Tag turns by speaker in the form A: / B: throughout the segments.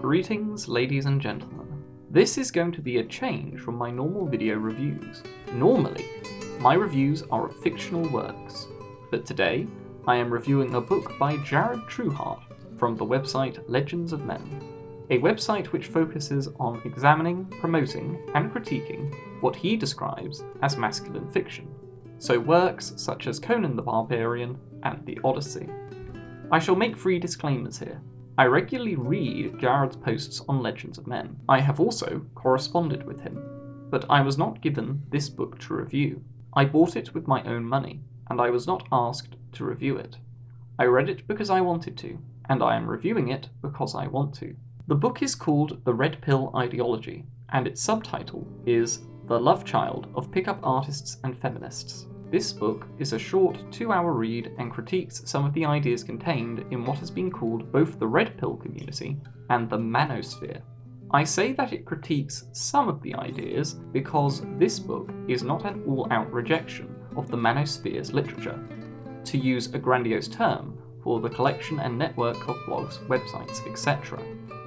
A: Greetings, ladies and gentlemen. This is going to be a change from my normal video reviews. Normally, my reviews are of fictional works, but today I am reviewing a book by Jared Trueheart from the website Legends of Men, a website which focuses on examining, promoting, and critiquing what he describes as masculine fiction, so works such as Conan the Barbarian and the Odyssey. I shall make 3 disclaimers here. I regularly read Jared's posts on Legends of Men. I have also corresponded with him, but I was not given this book to review. I bought it with my own money, and I was not asked to review it. I read it because I wanted to, and I am reviewing it because I want to. The book is called The Red Pill Ideology, and its subtitle is The Love Child of Pickup Artists and Feminists. This book is a short 2-hour read and critiques some of the ideas contained in what has been called both the Red Pill community and the Manosphere. I say that it critiques some of the ideas because this book is not an all-out rejection of the Manosphere's literature, to use a grandiose term for the collection and network of blogs, websites, etc.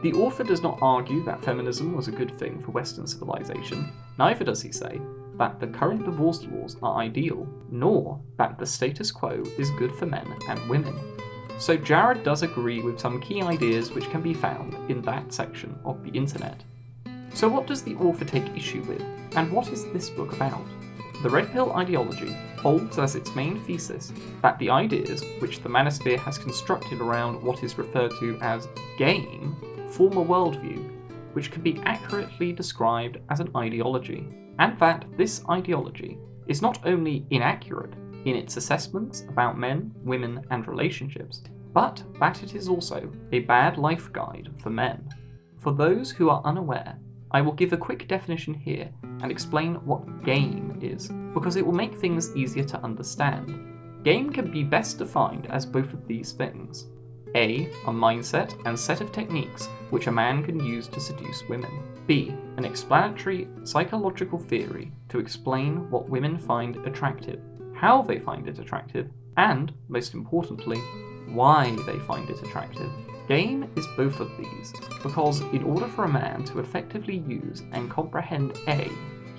A: The author does not argue that feminism was a good thing for Western civilization, neither does he say that the current divorce laws are ideal, nor that the status quo is good for men and women. So Jared does agree with some key ideas which can be found in that section of the internet. So what does the author take issue with, and what is this book about? The Red Pill Ideology holds as its main thesis that the ideas which the Manosphere has constructed around what is referred to as game form a worldview which can be accurately described as an ideology, and that this ideology is not only inaccurate in its assessments about men, women, and relationships, but that it is also a bad life guide for men. For those who are unaware, I will give a quick definition here and explain what game is, because it will make things easier to understand. Game can be best defined as both of these things. A mindset and set of techniques which a man can use to seduce women. B, an explanatory psychological theory to explain what women find attractive, how they find it attractive, and, most importantly, why they find it attractive. Game is both of these, because in order for a man to effectively use and comprehend A,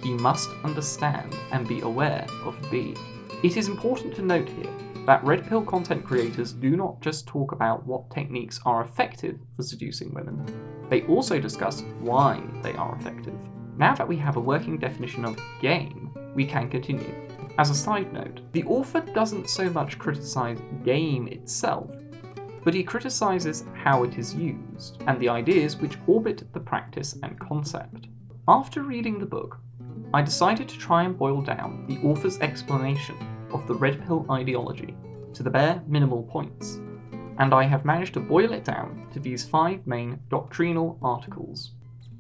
A: he must understand and be aware of B. It is important to note here that Red Pill content creators do not just talk about what techniques are effective for seducing women, they also discuss why they are effective. Now that we have a working definition of game, we can continue. As a side note, the author doesn't so much criticize game itself, but he criticizes how it is used, and the ideas which orbit the practice and concept. After reading the book, I decided to try and boil down the author's explanation of the Red Pill ideology to the bare minimal points, and I have managed to boil it down to these 5 main doctrinal articles.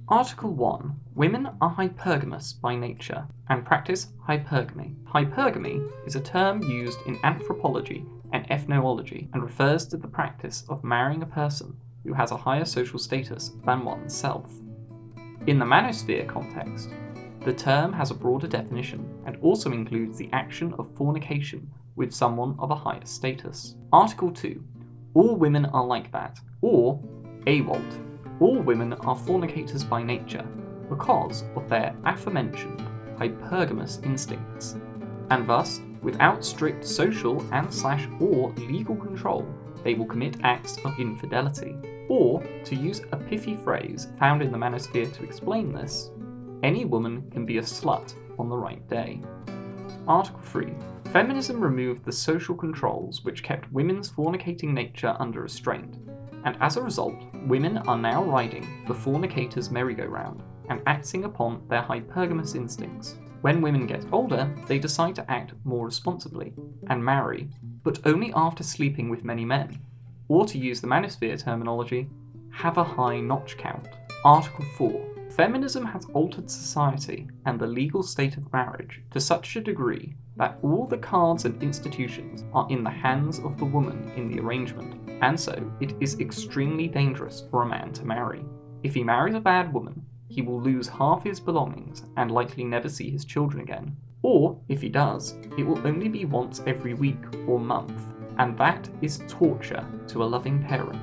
A: Article 1. Women are hypergamous by nature and practice hypergamy. Hypergamy is a term used in anthropology and ethnology and refers to the practice of marrying a person who has a higher social status than oneself. In the Manosphere context, the term has a broader definition and also includes the action of fornication with someone of a higher status. Article 2. All women are like that, or AWOLT. All women are fornicators by nature because of their aforementioned hypergamous instincts, and thus, without strict social and/or legal control, they will commit acts of infidelity. Or, to use a pithy phrase found in the Manosphere to explain this, any woman can be a slut on the right day. Article 3. Feminism removed the social controls which kept women's fornicating nature under restraint, and as a result, women are now riding the fornicator's merry-go-round and acting upon their hypergamous instincts. When women get older, they decide to act more responsibly and marry, but only after sleeping with many men, or to use the Manosphere terminology, have a high notch count. Article 4. Feminism has altered society and the legal state of marriage to such a degree that all the cards and institutions are in the hands of the woman in the arrangement, and so it is extremely dangerous for a man to marry. If he marries a bad woman, he will lose half his belongings and likely never see his children again. Or, if he does, it will only be once every week or month, and that is torture to a loving parent.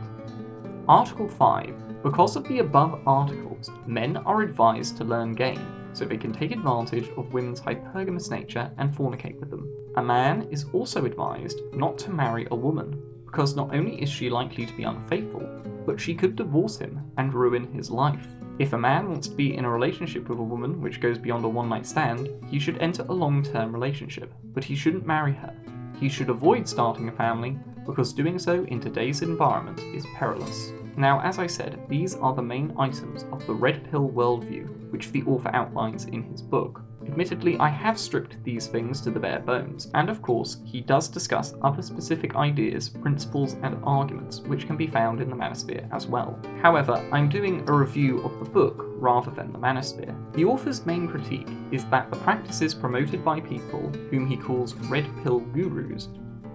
A: Article 5 Because of the above articles, men are advised to learn game, so they can take advantage of women's hypergamous nature and fornicate with them. A man is also advised not to marry a woman, because not only is she likely to be unfaithful, but she could divorce him and ruin his life. If a man wants to be in a relationship with a woman which goes beyond a one-night stand, he should enter a long-term relationship, but he shouldn't marry her. He should avoid starting a family, because doing so in today's environment is perilous. Now, as I said, these are the main items of the Red Pill worldview, which the author outlines in his book. Admittedly, I have stripped these things to the bare bones, and of course, he does discuss other specific ideas, principles, and arguments which can be found in the Manosphere as well. However, I'm doing a review of the book rather than the Manosphere. The author's main critique is that the practices promoted by people whom he calls Red Pill gurus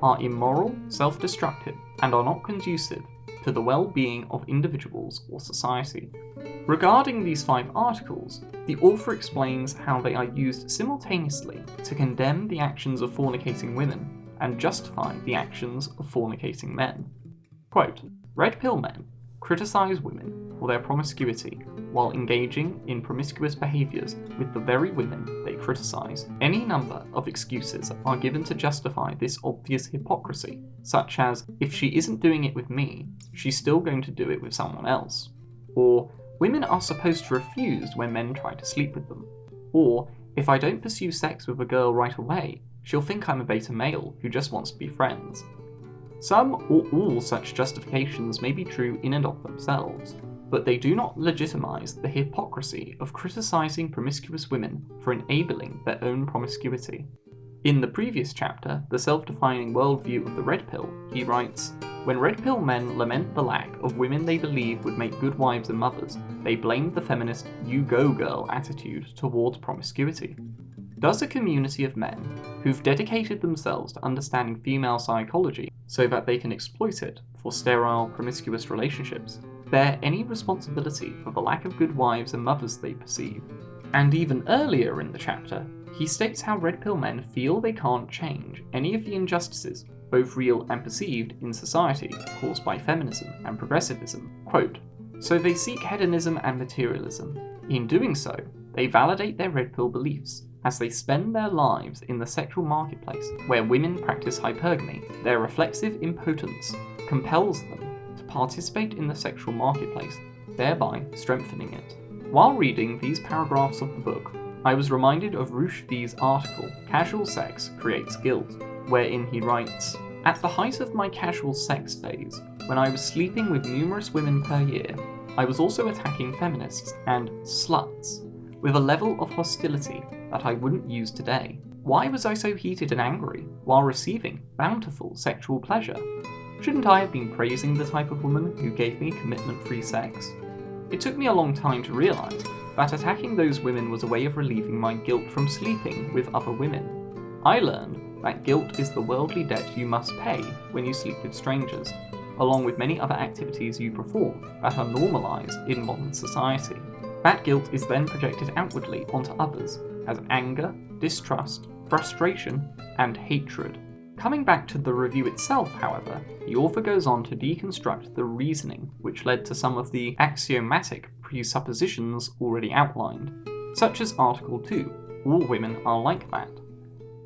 A: are immoral, self-destructive, and are not conducive to the well-being of individuals or society. Regarding these 5 articles, the author explains how they are used simultaneously to condemn the actions of fornicating women and justify the actions of fornicating men. Quote, Red Pill men criticize women for their promiscuity while engaging in promiscuous behaviours with the very women they criticize. Any number of excuses are given to justify this obvious hypocrisy, such as, if she isn't doing it with me, she's still going to do it with someone else. Or, women are supposed to refuse when men try to sleep with them. Or, if I don't pursue sex with a girl right away, she'll think I'm a beta male who just wants to be friends. Some or all such justifications may be true in and of themselves, but they do not legitimize the hypocrisy of criticizing promiscuous women for enabling their own promiscuity. In the previous chapter, The Self-Defining Worldview of the Red Pill, he writes, when Red Pill men lament the lack of women they believe would make good wives and mothers, they blame the feminist you go girl attitude towards promiscuity. Does a community of men who've dedicated themselves to understanding female psychology so that they can exploit it for sterile, promiscuous relationships bear any responsibility for the lack of good wives and mothers they perceive? And even earlier in the chapter, he states how Red Pill men feel they can't change any of the injustices, both real and perceived, in society caused by feminism and progressivism. Quote, so they seek hedonism and materialism. In doing so, they validate their Red Pill beliefs, as they spend their lives in the sexual marketplace where women practice hypergamy. Their reflexive impotence compels them to participate in the sexual marketplace, thereby strengthening it. While reading these paragraphs of the book, I was reminded of Rushdie's article, Casual Sex Creates Guilt, wherein he writes, at the height of my casual sex phase, when I was sleeping with numerous women per year, I was also attacking feminists and sluts with a level of hostility that I wouldn't use today. Why was I so heated and angry while receiving bountiful sexual pleasure? Shouldn't I have been praising the type of woman who gave me commitment-free sex? It took me a long time to realise that attacking those women was a way of relieving my guilt from sleeping with other women. I learned that guilt is the worldly debt you must pay when you sleep with strangers, along with many other activities you perform that are normalised in modern society. That guilt is then projected outwardly onto others as anger, distrust, frustration, and hatred. Coming back to the review itself, however, the author goes on to deconstruct the reasoning which led to some of the axiomatic presuppositions already outlined, such as Article 2, all women are like that.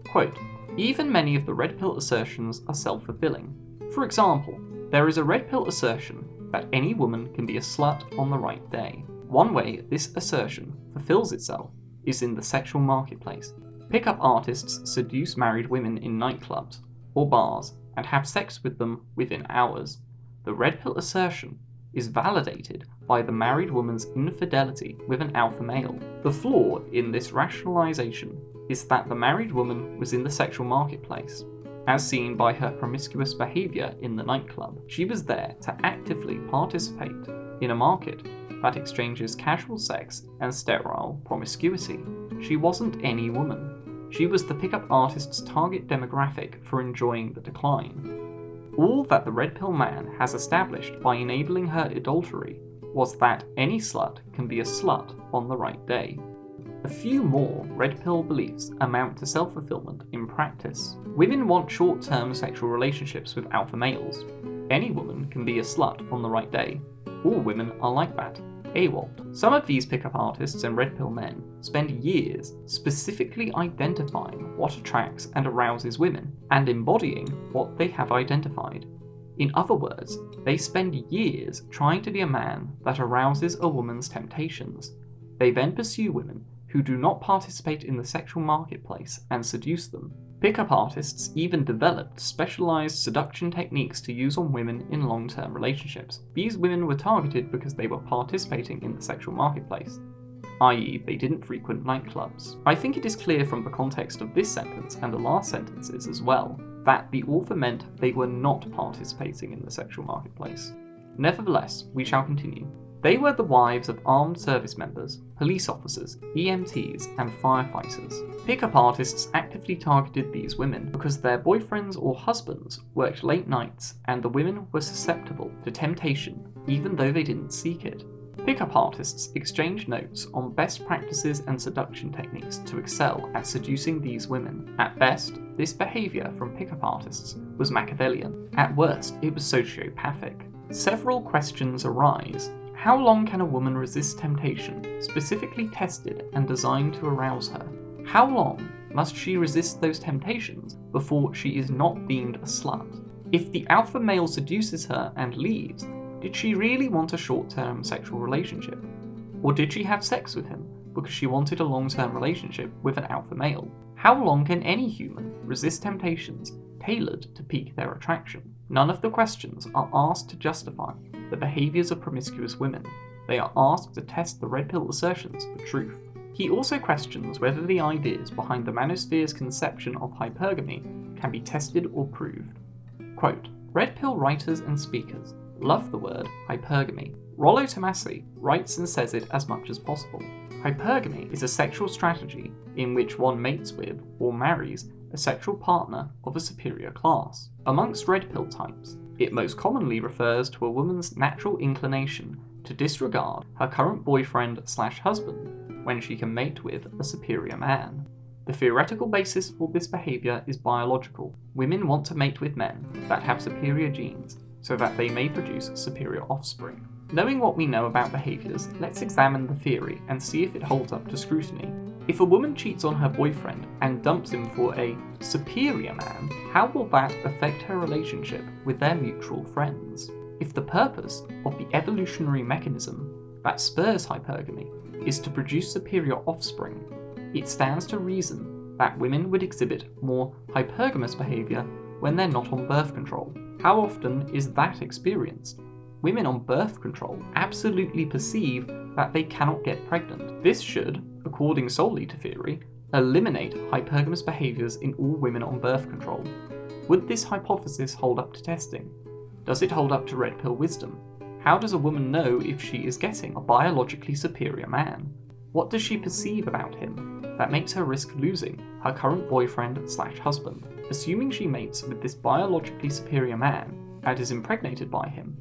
A: Quote, even many of the Red Pill assertions are self-fulfilling. For example, there is a Red Pill assertion that any woman can be a slut on the right day. One way this assertion fulfills itself is in the sexual marketplace. Pickup artists seduce married women in nightclubs or bars and have sex with them within hours. The Red Pill assertion is validated by the married woman's infidelity with an alpha male. The flaw in this rationalization is that the married woman was in the sexual marketplace, as seen by her promiscuous behavior in the nightclub. She was there to actively participate in a market that exchanges casual sex and sterile promiscuity. She wasn't any woman. She was the pickup artist's target demographic for enjoying the decline. All that the Red Pill man has established by enabling her adultery was that any slut can be a slut on the right day. A few more Red Pill beliefs amount to self-fulfillment in practice. Women want short-term sexual relationships with alpha males. Any woman can be a slut on the right day. all women are like that. AWOLT. Some of these pickup artists and red pill men spend years specifically identifying what attracts and arouses women, and embodying what they have identified. In other words, they spend years trying to be a man that arouses a woman's temptations. They then pursue women who do not participate in the sexual marketplace and seduce them. Pickup artists even developed specialized seduction techniques to use on women in long-term relationships. These women were targeted because they were participating in the sexual marketplace, i.e. they didn't frequent nightclubs. I think it is clear from the context of this sentence and the last sentences as well that the author meant they were not participating in the sexual marketplace. Nevertheless, we shall continue. They were the wives of armed service members, police officers, EMTs, and firefighters. Pickup artists actively targeted these women because their boyfriends or husbands worked late nights and the women were susceptible to temptation even though they didn't seek it. Pickup artists exchanged notes on best practices and seduction techniques to excel at seducing these women. At best, this behaviour from pickup artists was Machiavellian. At worst, it was sociopathic. Several questions arise. How long can a woman resist temptation, specifically tested and designed to arouse her? How long must she resist those temptations before she is not deemed a slut? If the alpha male seduces her and leaves, did she really want a short-term sexual relationship? Or did she have sex with him because she wanted a long-term relationship with an alpha male? How long can any human resist temptations tailored to pique their attraction? None of the questions are asked to justify the behaviours of promiscuous women. They are asked to test the red pill assertions for truth. He also questions whether the ideas behind the manosphere's conception of hypergamy can be tested or proved. Quote, red pill writers and speakers love the word hypergamy. Rollo Tomassi writes and says it as much as possible. Hypergamy is a sexual strategy in which one mates with or marries a sexual partner of a superior class. Amongst red pill types, it most commonly refers to a woman's natural inclination to disregard her current boyfriend/husband when she can mate with a superior man. The theoretical basis for this behaviour is biological. Women want to mate with men that have superior genes so that they may produce superior offspring. Knowing what we know about behaviours, let's examine the theory and see if it holds up to scrutiny. If a woman cheats on her boyfriend and dumps him for a superior man, how will that affect her relationship with their mutual friends? If the purpose of the evolutionary mechanism that spurs hypergamy is to produce superior offspring, it stands to reason that women would exhibit more hypergamous behaviour when they're not on birth control. How often is that experienced? Women on birth control absolutely perceive that they cannot get pregnant. This should, according solely to theory, eliminate hypergamous behaviours in all women on birth control. Would this hypothesis hold up to testing? Does it hold up to red pill wisdom? How does a woman know if she is getting a biologically superior man? What does she perceive about him that makes her risk losing her current boyfriend/husband? Assuming she mates with this biologically superior man and is impregnated by him,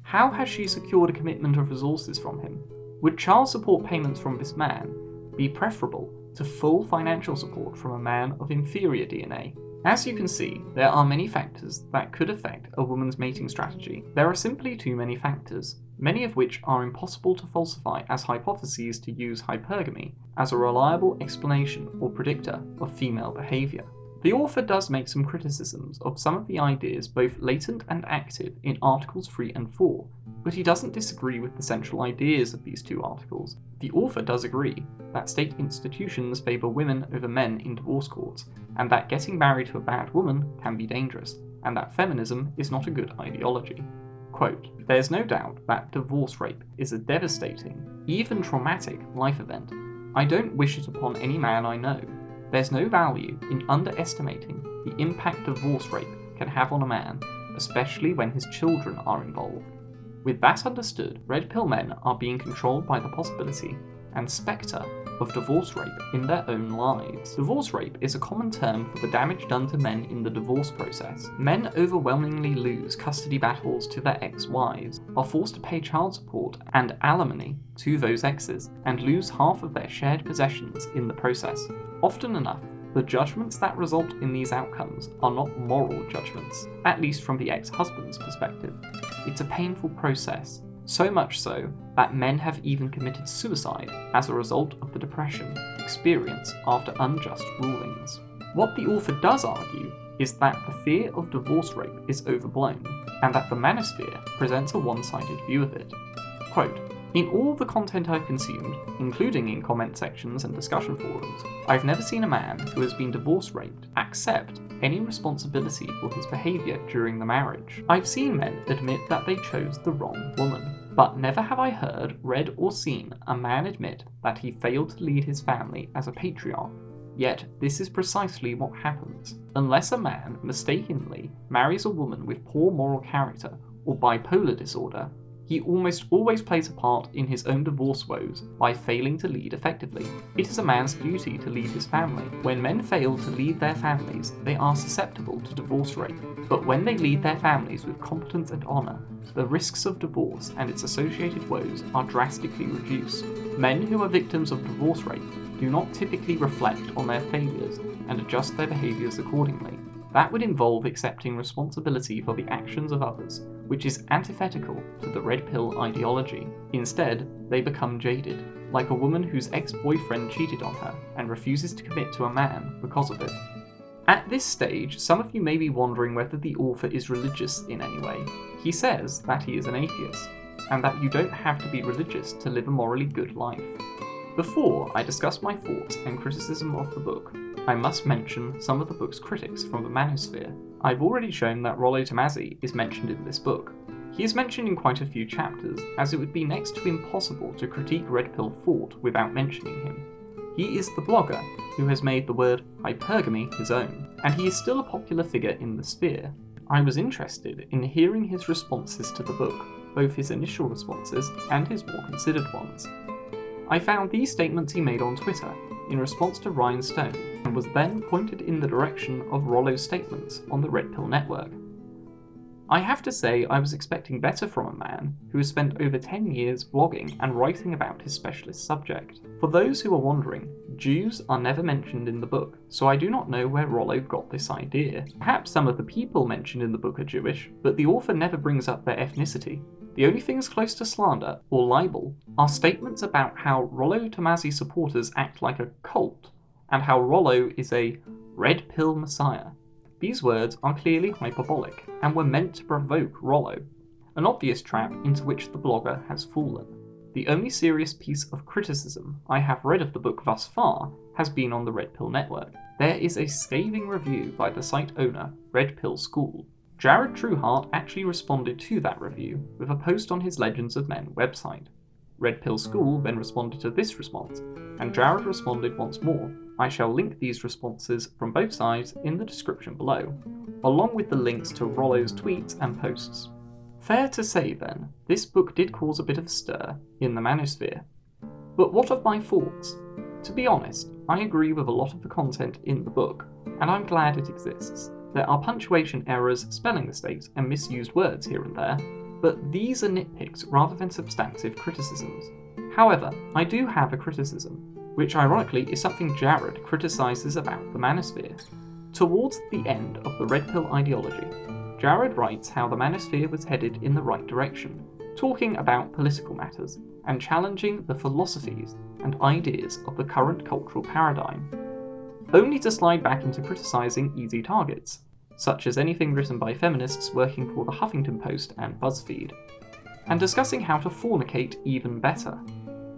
A: how has she secured a commitment of resources from him? Would child support payments from this man be preferable to full financial support from a man of inferior DNA? As you can see, there are many factors that could affect a woman's mating strategy. There are simply too many factors, many of which are impossible to falsify as hypotheses to use hypergamy as a reliable explanation or predictor of female behaviour. The author does make some criticisms of some of the ideas both latent and active in Articles 3 and 4, but he doesn't disagree with the central ideas of these two articles. The author does agree that state institutions favour women over men in divorce courts, and that getting married to a bad woman can be dangerous, and that feminism is not a good ideology. Quote, there's no doubt that divorce rape is a devastating, even traumatic life event. I don't wish it upon any man I know. There's no value in underestimating the impact divorce rape can have on a man, especially when his children are involved. With that understood, red pill men are being controlled by the possibility and spectre of divorce rape in their own lives. Divorce rape is a common term for the damage done to men in the divorce process. Men overwhelmingly lose custody battles to their ex-wives, are forced to pay child support and alimony to those exes, and lose half of their shared possessions in the process. Often enough, the judgments that result in these outcomes are not moral judgments, at least from the ex-husband's perspective. It's a painful process, so much so that men have even committed suicide as a result of the depression experienced after unjust rulings. What the author does argue is that the fear of divorce rape is overblown, and that the manosphere presents a one-sided view of it. Quote, "In all the content I've consumed, including in comment sections and discussion forums, I've never seen a man who has been divorce raped accept any responsibility for his behaviour during the marriage. I've seen men admit that they chose the wrong woman, but never have I heard, read or seen a man admit that he failed to lead his family as a patriarch. Yet this is precisely what happens. Unless a man mistakenly marries a woman with poor moral character or bipolar disorder, he almost always plays a part in his own divorce woes by failing to lead effectively. It is a man's duty to lead his family. When men fail to lead their families, they are susceptible to divorce rape. But when they lead their families with competence and honour, the risks of divorce and its associated woes are drastically reduced. Men who are victims of divorce rape do not typically reflect on their failures and adjust their behaviours accordingly. That would involve accepting responsibility for the actions of others, which is antithetical to the red pill ideology. Instead, they become jaded, like a woman whose ex-boyfriend cheated on her and refuses to commit to a man because of it. At this stage, some of you may be wondering whether the author is religious in any way. He says that he is an atheist, and that you don't have to be religious to live a morally good life. Before I discuss my thoughts and criticism of the book, I must mention some of the book's critics from the manosphere. I've already shown that Rollo Tomassi is mentioned in this book. He is mentioned in quite a few chapters, as it would be next to impossible to critique red pill thought without mentioning him. He is the blogger who has made the word hypergamy his own, and he is still a popular figure in the sphere. I was interested in hearing his responses to the book, both his initial responses and his more considered ones. I found these statements he made on Twitter in response to Ryan Stone, and was then pointed in the direction of Rollo's statements on the Red Pill Network. I have to say I was expecting better from a man who has spent over 10 years blogging and writing about his specialist subject. For those who are wondering, Jews are never mentioned in the book, so I do not know where Rollo got this idea. Perhaps some of the people mentioned in the book are Jewish, but the author never brings up their ethnicity. The only things close to slander, or libel, are statements about how Rollo Tomassi supporters act like a cult, and how Rollo is a red pill messiah. These words are clearly hyperbolic, and were meant to provoke Rollo, an obvious trap into which the blogger has fallen. The only serious piece of criticism I have read of the book thus far has been on the Red Pill Network. There is a scathing review by the site owner, Red Pill School. Jared Trueheart actually responded to that review with a post on his Legends of Men website. Red Pill School then responded to this response, and Jared responded once more. I shall link these responses from both sides in the description below, along with the links to Rollo's tweets and posts. Fair to say then, this book did cause a bit of a stir in the manosphere. But what of my thoughts? To be honest, I agree with a lot of the content in the book, and I'm glad it exists. There are punctuation errors, spelling mistakes, and misused words here and there, but these are nitpicks rather than substantive criticisms. However, I do have a criticism, which ironically is something Jared criticises about the manosphere. Towards the end of the Red Pill ideology, Jared writes how the manosphere was headed in the right direction, talking about political matters, and challenging the philosophies and ideas of the current cultural paradigm, only to slide back into criticising easy targets, such as anything written by feminists working for the Huffington Post and BuzzFeed, and discussing how to fornicate even better.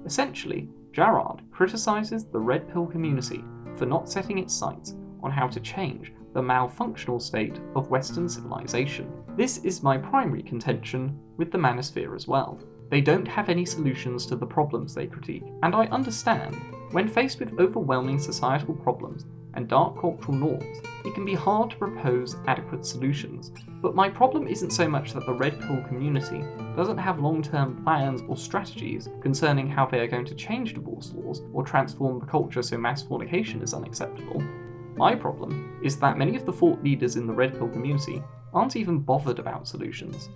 A: Essentially, Jared criticises the Red Pill community for not setting its sights on how to change the malfunctional state of Western civilization. This is my primary contention with the manosphere as well. They don't have any solutions to the problems they critique, and I understand, when faced with overwhelming societal problems and dark cultural norms, it can be hard to propose adequate solutions. But my problem isn't so much that the Red Pill community doesn't have long-term plans or strategies concerning how they are going to change divorce laws or transform the culture so mass fornication is unacceptable. My problem is that many of the thought leaders in the Red Pill community aren't even bothered about solutions.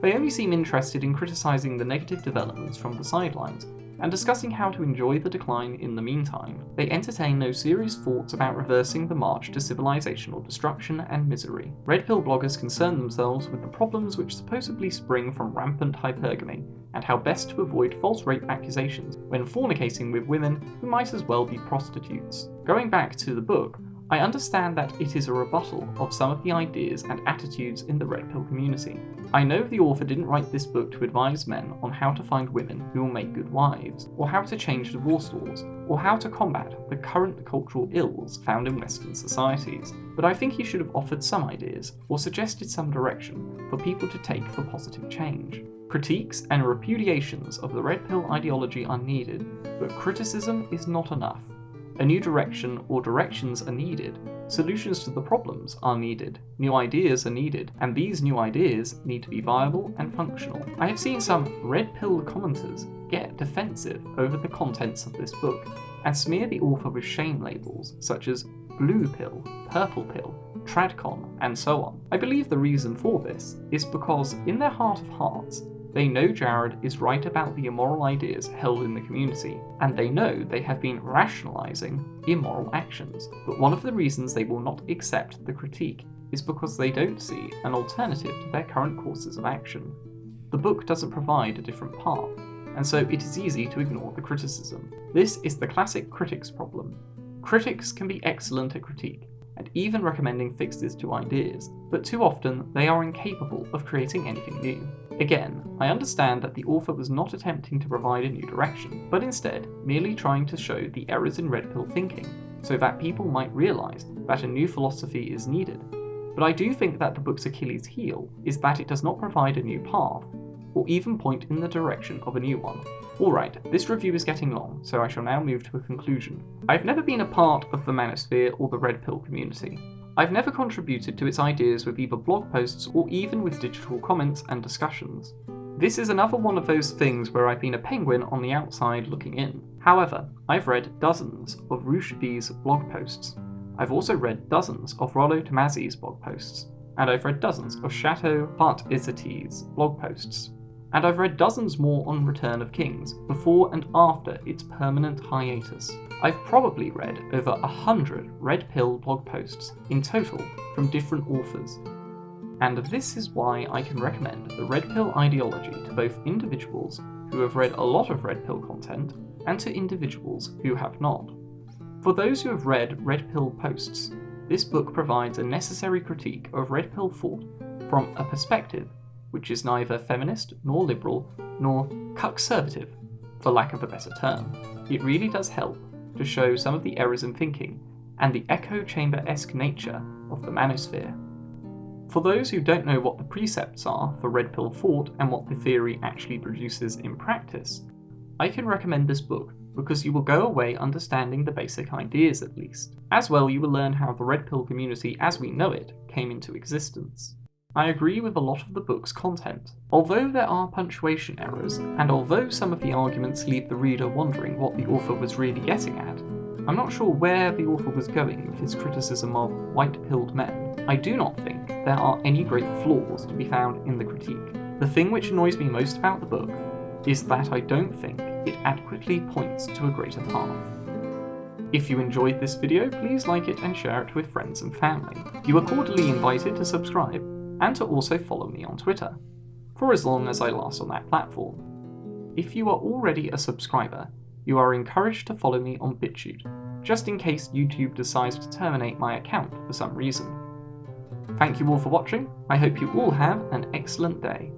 A: They only seem interested in criticising the negative developments from the sidelines and discussing how to enjoy the decline in the meantime. They entertain no serious thoughts about reversing the march to civilizational destruction and misery. Red Pill bloggers concern themselves with the problems which supposedly spring from rampant hypergamy and how best to avoid false rape accusations when fornicating with women who might as well be prostitutes. Going back to the book, I understand that it is a rebuttal of some of the ideas and attitudes in the red pill community. I know the author didn't write this book to advise men on how to find women who will make good wives, or how to change divorce laws, or how to combat the current cultural ills found in Western societies, but I think he should have offered some ideas, or suggested some direction for people to take for positive change. Critiques and repudiations of the red pill ideology are needed, but criticism is not enough. A new direction or directions are needed, solutions to the problems are needed, new ideas are needed, and these new ideas need to be viable and functional. I have seen some red pill commenters get defensive over the contents of this book and smear the author with shame labels such as blue pill, purple pill, tradcon, and so on. I believe the reason for this is because in their heart of hearts, they know Jared is right about the immoral ideas held in the community, and they know they have been rationalizing immoral actions. But one of the reasons they will not accept the critique is because they don't see an alternative to their current courses of action. The book doesn't provide a different path, and so it is easy to ignore the criticism. This is the classic critics problem. Critics can be excellent at critique, and even recommending fixes to ideas, but too often they are incapable of creating anything new. Again, I understand that the author was not attempting to provide a new direction, but instead merely trying to show the errors in red pill thinking, so that people might realise that a new philosophy is needed. But I do think that the book's Achilles heel is that it does not provide a new path, or even point in the direction of a new one. Alright, this review is getting long, so I shall now move to a conclusion. I've never been a part of the manosphere or the red pill community. I've never contributed to its ideas with either blog posts or even with digital comments and discussions. This is another one of those things where I've been a penguin on the outside looking in. However, I've read dozens of Rushdie's blog posts. I've also read dozens of Rollo Tomassi's blog posts. And I've read dozens of Chateau Part-Isati's blog posts. And I've read dozens more on Return of Kings, before and after its permanent hiatus. I've probably read over 100 red pill blog posts in total from different authors. And this is why I can recommend the red pill ideology to both individuals who have read a lot of red pill content and to individuals who have not. For those who have read red pill posts, this book provides a necessary critique of red pill thought from a perspective which is neither feminist nor liberal nor cuckservative, for lack of a better term. It really does help to show some of the errors in thinking and the echo chamber-esque nature of the manosphere. For those who don't know what the precepts are for red pill thought and what the theory actually produces in practice, I can recommend this book because you will go away understanding the basic ideas at least. As well, you will learn how the red pill community as we know it came into existence. I agree with a lot of the book's content. Although there are punctuation errors, and although some of the arguments leave the reader wondering what the author was really getting at, I'm not sure where the author was going with his criticism of white-pilled men. I do not think there are any great flaws to be found in the critique. The thing which annoys me most about the book is that I don't think it adequately points to a greater path. If you enjoyed this video, please like it and share it with friends and family. You are cordially invited to subscribe, and to also follow me on Twitter, for as long as I last on that platform. If you are already a subscriber, you are encouraged to follow me on Bitchute, just in case YouTube decides to terminate my account for some reason. Thank you all for watching, I hope you all have an excellent day.